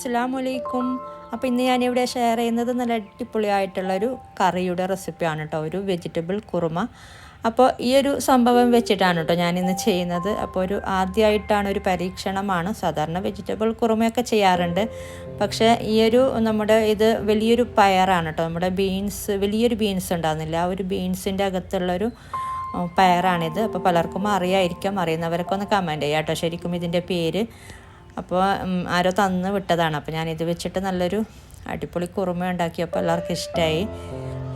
അസ്സലാമു അപ്പോൾ ഇന്ന് ഞാനിവിടെ ഷെയർ ചെയ്യുന്നത് നല്ല അടിപൊളിയായിട്ടുള്ളൊരു കറിയുടെ റെസിപ്പിയാണ് കേട്ടോ, ഒരു വെജിറ്റബിൾ കുറുമ. അപ്പോൾ ഈ ഒരു സംഭവം വെച്ചിട്ടാണ് കേട്ടോ ഞാനിന്ന് ചെയ്യുന്നത്. അപ്പോൾ ആദ്യമായിട്ടാണ്, ഒരു പരീക്ഷണമാണ്. സാധാരണ വെജിറ്റബിൾ കുറുമയൊക്കെ ചെയ്യാറുണ്ട്, പക്ഷേ നമ്മുടെ ഇത് വലിയൊരു പയറാണ് കേട്ടോ. നമ്മുടെ വലിയൊരു ബീൻസ് ഉണ്ടാകുന്നില്ല, ആ ഒരു ബീൻസിൻ്റെ അകത്തുള്ളൊരു പയറാണിത്. അപ്പോൾ പലർക്കും അറിയായിരിക്കും, അറിയുന്നവരൊക്കെ ഒന്ന് കമൻറ്റ് ചെയ്യാം കേട്ടോ ശരിക്കും ഇതിൻ്റെ പേര്. അപ്പോൾ ആരോ തന്ന് വിട്ടതാണ്. അപ്പോൾ ഞാനിത് വെച്ചിട്ട് നല്ലൊരു അടിപൊളി കുറുമ ഉണ്ടാക്കിയപ്പോൾ എല്ലാവർക്കും ഇഷ്ടമായി.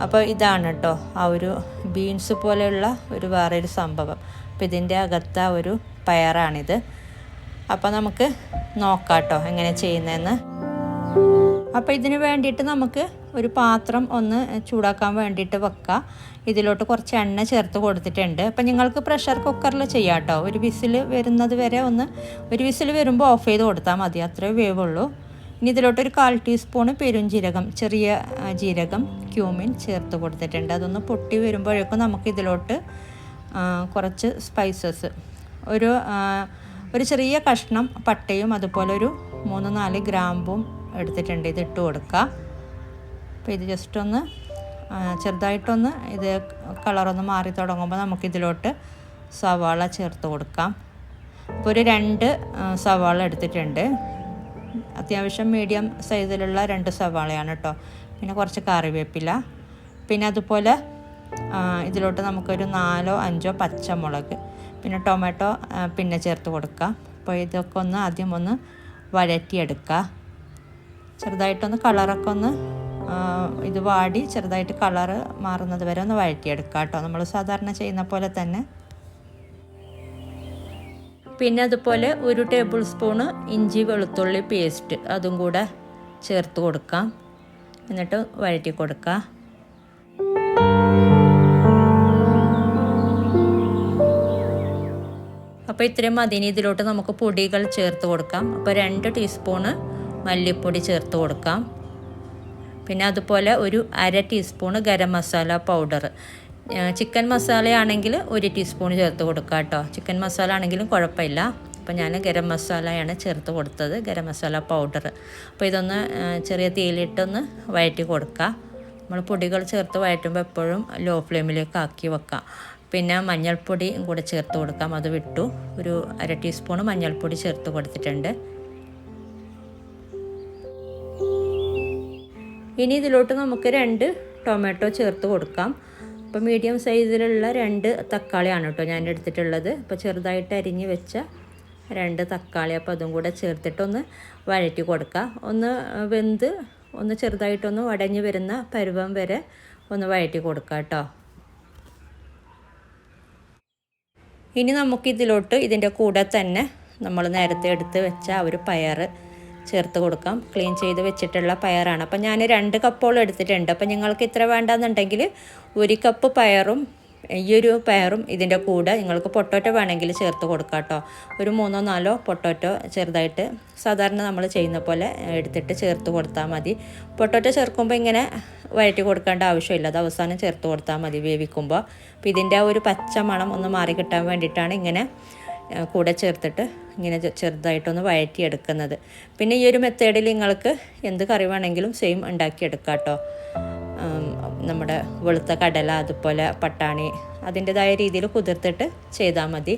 അപ്പോൾ ഇതാണ് കേട്ടോ ആ ഒരു ബീൻസ് പോലെയുള്ള വേറൊരു സംഭവം. അപ്പോൾ ഇതിൻ്റെ അകത്ത ഒരു പയറാണിത്. അപ്പോൾ നമുക്ക് നോക്കാം കേട്ടോ എങ്ങനെ ചെയ്യുന്നതെന്ന്. അപ്പോൾ ഇതിന് വേണ്ടിയിട്ട് നമുക്ക് ഒരു പാത്രം ഒന്ന് ചൂടാക്കാൻ വേണ്ടിയിട്ട് വെക്കാം. ഇതിലോട്ട് കുറച്ച് എണ്ണ ചേർത്ത് കൊടുത്തിട്ടുണ്ട്. അപ്പം നിങ്ങൾക്ക് പ്രഷർ കുക്കറിൽ ചെയ്യാം കേട്ടോ. ഒരു വിസിൽ വരുന്നത് വരെ ഒരു വിസിൽ വരുമ്പോൾ ഓഫ് ചെയ്ത് കൊടുത്താൽ മതി, അത്രേ വേവുള്ളൂ. ഇനി ഇതിലോട്ട് ഒരു 1/4 ടീസ്പൂണ് പെരുംജീരകം, ചെറിയ ജീരകം, ക്യൂമിൻ ചേർത്ത് കൊടുത്തിട്ടുണ്ട്. അതൊന്ന് പൊട്ടി വരുമ്പോഴേക്കും നമുക്ക് ഇതിലോട്ട് കുറച്ച് സ്പൈസസ്, ഒരു ചെറിയ കഷ്ണം പട്ടയും അതുപോലെ ഒരു 3-4 ഗ്രാമ്പും എടുത്തിട്ടുണ്ട്. ഇത് ഇട്ട് കൊടുക്കുക. അപ്പോൾ ഇത് ജസ്റ്റ് ഒന്ന് ചെറുതായിട്ടൊന്ന് ഇത് കളറൊന്ന് മാറി തുടങ്ങുമ്പോൾ നമുക്കിതിലോട്ട് സവാള ചേർത്ത് കൊടുക്കാം. അപ്പോൾ ഒരു 2 സവാള എടുത്തിട്ടുണ്ട്. അത്യാവശ്യം മീഡിയം സൈസിലുള്ള 2 സവാളയാണ് കേട്ടോ. പിന്നെ കുറച്ച് കറിവേപ്പില, പിന്നെ അതുപോലെ ഇതിലോട്ട് നമുക്കൊരു 4-5 പച്ചമുളക്, പിന്നെ ടൊമാറ്റോ പിന്നെ ചേർത്ത് കൊടുക്കാം. അപ്പോൾ ഇതൊക്കെ ആദ്യം ഒന്ന് വഴറ്റിയെടുക്കുക. ചെറുതായിട്ടൊന്ന് കളറൊക്കെ ഇത് വാടി ചെറുതായിട്ട് കളറ് മാറുന്നത് വരെ ഒന്ന് വഴറ്റിയെടുക്കുക കേട്ടോ, നമ്മൾ സാധാരണ ചെയ്യുന്ന പോലെ തന്നെ. പിന്നെ അതുപോലെ 1 ടേബിൾ സ്പൂണ് ഇഞ്ചി വെളുത്തുള്ളി പേസ്റ്റ് അതും കൂടെ ചേർത്ത് കൊടുക്കാം. എന്നിട്ട് വഴറ്റി കൊടുക്കുക. അപ്പോൾ ഇത്രയും മതി. ഇതിലോട്ട് നമുക്ക് പൊടികൾ ചേർത്ത് കൊടുക്കാം. അപ്പോൾ 2 ടീസ്പൂണ് മല്ലിപ്പൊടി ചേർത്ത് കൊടുക്കാം. പിന്നെ അതുപോലെ ഒരു 1/2 teaspoon garam masala powder. Chicken മസാലയാണെങ്കിൽ 1 ടീസ്പൂൺ ചേർത്ത് കൊടുക്കുക കേട്ടോ. ചിക്കൻ മസാല ആണെങ്കിലും കുഴപ്പമില്ല. അപ്പോൾ ഞാൻ ഗരം മസാലയാണ് ചേർത്ത് കൊടുത്തത്, ഗരം മസാല പൗഡർ. അപ്പോൾ ഇതൊന്ന് ചെറിയ തീയിലിട്ടൊന്ന് വഴറ്റി കൊടുക്കുക. നമ്മൾ പൊടികൾ ചേർത്ത് വഴറ്റുമ്പോൾ എപ്പോഴും ലോ ഫ്ലെയിമിലേക്ക് ആക്കി വെക്കാം. പിന്നെ മഞ്ഞൾപ്പൊടി കൂടെ ചേർത്ത് കൊടുക്കാം. അത് വിട്ടു, ഒരു 1/2 ടീസ്പൂൺ മഞ്ഞൾപ്പൊടി ചേർത്ത് കൊടുത്തിട്ടുണ്ട്. ഇനി ഇതിലോട്ട് നമുക്ക് 2 ടൊമാറ്റോ ചേർത്ത് കൊടുക്കാം. അപ്പോൾ മീഡിയം സൈസിലുള്ള 2 തക്കാളിയാണ് കേട്ടോ ഞാൻ എടുത്തിട്ടുള്ളത്. അപ്പോൾ ചെറുതായിട്ട് അരിഞ്ഞ് വെച്ച 2 തക്കാളി, അപ്പോൾ അതും കൂടെ ചേർത്തിട്ടൊന്ന് വഴറ്റി കൊടുക്കുക. വെന്ത് ചെറുതായിട്ടൊന്ന് വടഞ്ഞ് വരുന്ന പരുവം വരെ ഒന്ന് വഴറ്റി കൊടുക്കുക കേട്ടോ. ഇനി നമുക്കിതിലോട്ട് ഇതിൻ്റെ കൂടെ തന്നെ നമ്മൾ നേരത്തെ എടുത്ത് വെച്ച ഒരു പയർ ചേർത്ത് കൊടുക്കാം. ക്ലീൻ ചെയ്ത് വെച്ചിട്ടുള്ള പയറാണ്. അപ്പം ഞാൻ 2 കപ്പോളം എടുത്തിട്ടുണ്ട്. അപ്പം നിങ്ങൾക്ക് ഇത്ര വേണ്ടെന്നുണ്ടെങ്കിൽ 1 കപ്പ് പയറും പയറും ഇതിൻ്റെ കൂടെ നിങ്ങൾക്ക് പൊട്ടോറ്റോ വേണമെങ്കിൽ ചേർത്ത് കൊടുക്കാം കേട്ടോ. ഒരു 3-4 പൊട്ടോറ്റോ ചെറുതായിട്ട് സാധാരണ നമ്മൾ ചെയ്യുന്ന പോലെ എടുത്തിട്ട് ചേർത്ത് കൊടുത്താൽ മതി. പൊട്ടോറ്റോ ചേർക്കുമ്പോൾ ഇങ്ങനെ വഴറ്റി കൊടുക്കേണ്ട ആവശ്യമില്ല, അത് അവസാനം ചേർത്ത് കൊടുത്താൽ മതി വേവിക്കുമ്പോൾ. അപ്പോൾ ഇതിൻ്റെ ഒരു പച്ച മണം ഒന്ന് മാറി കിട്ടാൻ വേണ്ടിയിട്ടാണ് ഇങ്ങനെ കൂടെ ചേർത്തിട്ട് ഇങ്ങനെ ചെറുതായിട്ടൊന്ന് വഴറ്റിയെടുക്കുന്നത്. പിന്നെ ഈ ഒരു മെത്തേഡിൽ നിങ്ങൾക്ക് എന്ത് കറി വേണമെങ്കിലും സെയിം ഉണ്ടാക്കിയെടുക്കാം കേട്ടോ. നമ്മുടെ വെളുത്ത കടല അതുപോലെ പട്ടാണി അതിൻ്റെതായ രീതിയിൽ കുതിർത്തിട്ട് ചെയ്താൽ മതി.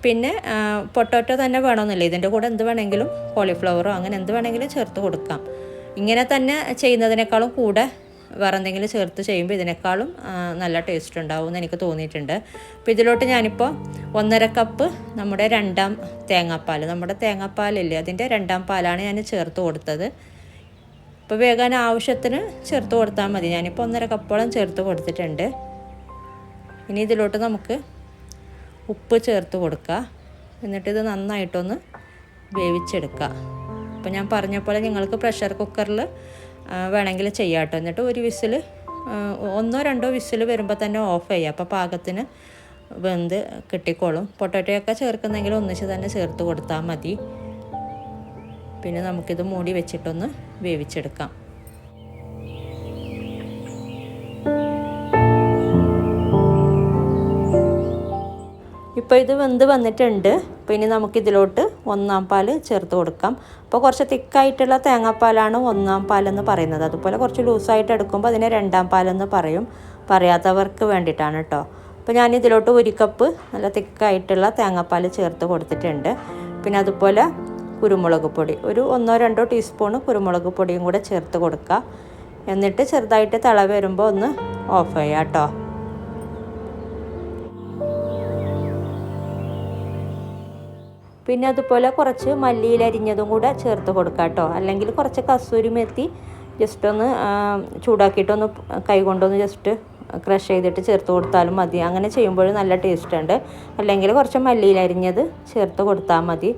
പിന്നെ പൊട്ടോറ്റോ തന്നെ വേണമെന്നില്ല, ഇതിൻ്റെ കൂടെ എന്ത് വേണമെങ്കിലും കോളിഫ്ലവറോ അങ്ങനെ എന്ത് വേണമെങ്കിലും ചേർത്ത് കൊടുക്കാം. ഇങ്ങനെ തന്നെ ചെയ്യുന്നതിനേക്കാളും കൂടെ വേറെ എന്തെങ്കിലും ചേർത്ത് ചെയ്യുമ്പോൾ ഇതിനേക്കാളും നല്ല ടേസ്റ്റ് ഉണ്ടാവും എന്ന് എനിക്ക് തോന്നിയിട്ടുണ്ട്. അപ്പോൾ ഇതിലോട്ട് ഞാനിപ്പോൾ 1.5 കപ്പ് നമ്മുടെ 2ാം തേങ്ങാപ്പാൽ, നമ്മുടെ തേങ്ങാപ്പാലില്ലേ അതിൻ്റെ 2ാം പാലാണ് ഞാൻ ചേർത്ത് കൊടുത്തത്. ഇപ്പോൾ വേഗം ആവശ്യത്തിന് ചേർത്ത് കൊടുത്താൽ മതി. ഞാനിപ്പോൾ 1.5 കപ്പോളം ചേർത്ത് കൊടുത്തിട്ടുണ്ട്. ഇനി ഇതിലോട്ട് നമുക്ക് ഉപ്പ് ചേർത്ത് കൊടുക്കുക. എന്നിട്ടിത് നന്നായിട്ടൊന്ന് വേവിച്ചെടുക്കുക. അപ്പോൾ ഞാൻ പറഞ്ഞ പോലെ നിങ്ങൾക്ക് പ്രഷർ കുക്കറിൽ വേണമെങ്കിൽ ചെയ്യാം കേട്ടോ. എന്നിട്ട് 1 വിസിൽ 1-2 വിസിൽ വരുമ്പോൾ തന്നെ ഓഫ് ചെയ്യുക. അപ്പോൾ പാകത്തിന് വെന്ത് കിട്ടിക്കോളും. പൊട്ടോറ്റോയൊക്കെ ചേർക്കുന്നെങ്കിൽ ഒന്നിച്ച് തന്നെ ചേർത്ത് കൊടുത്താൽ മതി. പിന്നെ നമുക്കിത് മൂടി വെച്ചിട്ടൊന്ന് വേവിച്ചെടുക്കാം. ഇപ്പോൾ ഇത് വെന്ത് വന്നിട്ടുണ്ട്. അപ്പോൾ ഇനി നമുക്കിതിലോട്ട് ഒന്നാം പാൽ ചേർത്ത് കൊടുക്കാം. അപ്പോൾ കുറച്ച് തിക്കായിട്ടുള്ള തേങ്ങാപ്പാലാണ് ഒന്നാം പാലെന്ന് പറയുന്നത്. അതുപോലെ കുറച്ച് ലൂസായിട്ട് എടുക്കുമ്പോൾ അതിനെ രണ്ടാം പാലെന്ന് പറയും. പറയാത്തവർക്ക് വേണ്ടിയിട്ടാണ് കേട്ടോ. അപ്പോൾ ഞാൻ ഇതിലോട്ട് 1 കപ്പ് നല്ല തിക്കായിട്ടുള്ള തേങ്ങാപ്പാൽ ചേർത്ത് കൊടുത്തിട്ടുണ്ട്. പിന്നെ അതുപോലെ കുരുമുളക് പൊടി ഒരു 1-2 ടീസ്പൂൺ കുരുമുളക് പൊടിയും കൂടെ ചേർത്ത് കൊടുക്കുക. എന്നിട്ട് ചെറുതായിട്ട് തിള വരുമ്പോൾ ഒന്ന് ഓഫ് ചെയ്യാം കേട്ടോ. പിന്നെ അതുപോലെ കുറച്ച് മല്ലിയില അരിഞ്ഞതും കൂടെ ചേർത്ത് കൊടുക്കാം കേട്ടോ. അല്ലെങ്കിൽ കുറച്ച് കസൂരി മെത്തി ജസ്റ്റ് ഒന്ന് ചൂടാക്കിയിട്ടൊന്ന് കൈ കൊണ്ടൊന്ന് ജസ്റ്റ് ക്രഷ് ചെയ്തിട്ട് ചേർത്ത് കൊടുത്താലും മതി. അങ്ങനെ ചെയ്യുമ്പോൾ നല്ല ടേസ്റ്റ് ഉണ്ട്. അല്ലെങ്കിൽ കുറച്ച് മല്ലിയില അരിഞ്ഞത് ചേർത്ത് കൊടുത്താൽ മതി.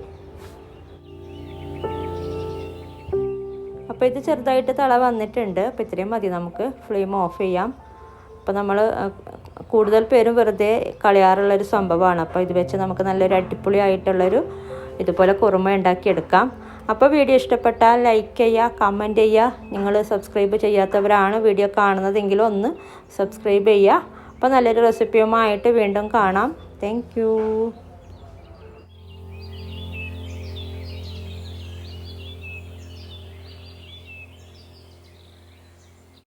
അപ്പോൾ ഇത് ചെറുതായിട്ട് തിള വന്നിട്ടുണ്ട്. അപ്പോൾ ഇത്രയും മതി, നമുക്ക് ഫ്ലെയിം ഓഫ് ചെയ്യാം. അപ്പോൾ നമ്മൾ കൂടുതൽ പേരും വെറുതെ കളയാറുള്ളൊരു സംഭവമാണ്. അപ്പോൾ ഇത് വെച്ച് നമുക്ക് നല്ലൊരു അടിപൊളി ആയിട്ടുള്ളൊരു ഇതുപോലെ കുറുമ ഉണ്ടാക്കിയെടുക്കാം. അപ്പോൾ വീഡിയോ ഇഷ്ടപ്പെട്ടാൽ ലൈക്ക് ചെയ്യുക, കമൻറ്റ് ചെയ്യുക. നിങ്ങൾ സബ്സ്ക്രൈബ് ചെയ്യാത്തവരാണ് വീഡിയോ കാണുന്നതെങ്കിലും ഒന്ന് സബ്സ്ക്രൈബ് ചെയ്യുക. അപ്പോൾ നല്ലൊരു റെസിപ്പിയുമായിട്ട് വീണ്ടും കാണാം. താങ്ക്